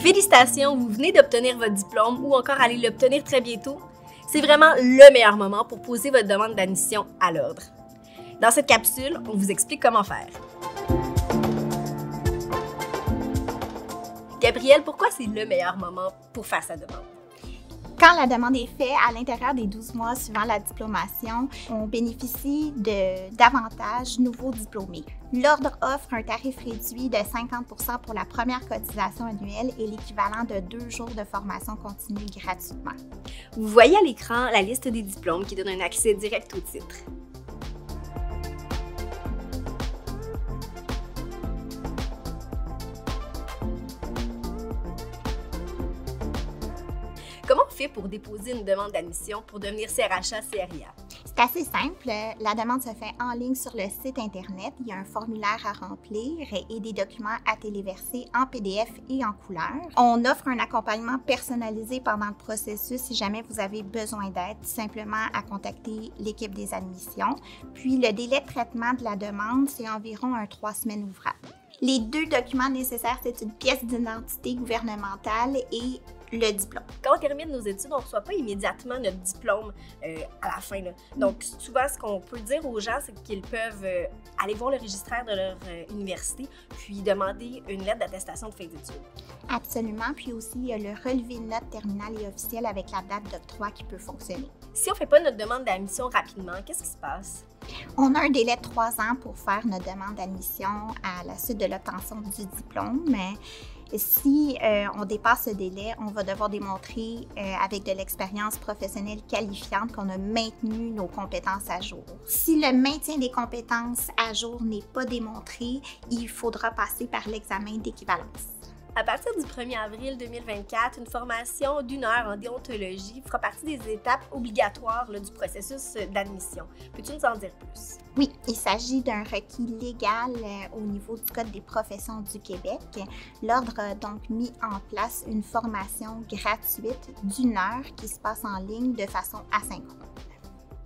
Félicitations, vous venez d'obtenir votre diplôme ou encore allez l'obtenir très bientôt. C'est vraiment le meilleur moment pour poser votre demande d'admission à l'ordre. Dans cette capsule, on vous explique comment faire. Gabrielle, pourquoi c'est le meilleur moment pour faire sa demande? Quand la demande est faite à l'intérieur des 12 mois suivant la diplomation, on bénéficie d'avantages nouveaux diplômés. L'Ordre offre un tarif réduit de 50 % pour la première cotisation annuelle et l'équivalent de 2 jours de formation continue gratuitement. Vous voyez à l'écran la liste des diplômes qui donne un accès direct au titre. Comment on fait pour déposer une demande d'admission pour devenir CRHA-CRIA? C'est assez simple. La demande se fait en ligne sur le site Internet. Il y a un formulaire à remplir et des documents à téléverser en PDF et en couleur. On offre un accompagnement personnalisé pendant le processus si jamais vous avez besoin d'aide, simplement à contacter l'équipe des admissions. Puis le délai de traitement de la demande, c'est environ 3 semaines ouvrables. Les 2 documents nécessaires, c'est une pièce d'identité gouvernementale et le diplôme. Quand on termine nos études, on ne reçoit pas immédiatement notre diplôme à la fin. Donc, souvent, ce qu'on peut dire aux gens, c'est qu'ils peuvent aller voir le registraire de leur université puis demander une lettre d'attestation de fin d'études. Absolument. Puis aussi, il y a le relevé de notes terminale et officielle avec la date d'octroi qui peut fonctionner. Si on ne fait pas notre demande d'admission rapidement, qu'est-ce qui se passe? On a un délai de 3 ans pour faire notre demande d'admission à la suite de l'obtention du diplôme. Si on dépasse ce délai, on va devoir démontrer avec de l'expérience professionnelle qualifiante qu'on a maintenu nos compétences à jour. Si le maintien des compétences à jour n'est pas démontré, il faudra passer par l'examen d'équivalence. À partir du 1er avril 2024, une formation d'1 heure en déontologie fera partie des étapes obligatoires du processus d'admission. Peux-tu nous en dire plus? Oui, il s'agit d'un requis légal au niveau du Code des professions du Québec. L'Ordre a donc mis en place une formation gratuite d'1 heure qui se passe en ligne de façon asynchrone.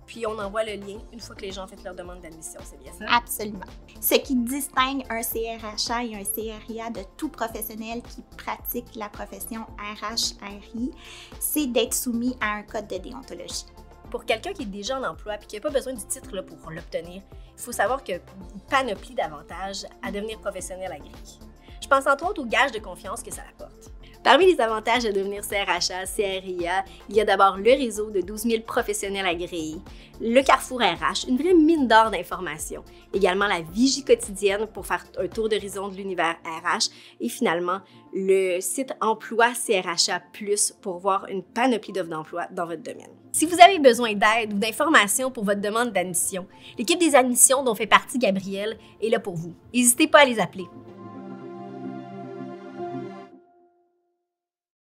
Puis on envoie le lien une fois que les gens ont fait leur demande d'admission, c'est bien ça? Absolument. Ce qui distingue un CRHA et un CRIA de tout professionnel qui pratique la profession RH-RI, c'est d'être soumis à un code de déontologie. Pour quelqu'un qui est déjà en emploi et qui n'a pas besoin du titre pour l'obtenir, il faut savoir qu'il y a une panoplie d'avantages à devenir professionnel agréé. Je pense entre autres aux gages de confiance que ça apporte. Parmi les avantages de devenir CRHA, CRIA, il y a d'abord le réseau de 12 000 professionnels agréés, le Carrefour RH, une vraie mine d'or d'informations, également la vigie quotidienne pour faire un tour d'horizon de l'univers RH et finalement le site Emploi CRHA Plus pour voir une panoplie d'offres d'emploi dans votre domaine. Si vous avez besoin d'aide ou d'informations pour votre demande d'admission, l'équipe des admissions dont fait partie Gabrielle est là pour vous. N'hésitez pas à les appeler.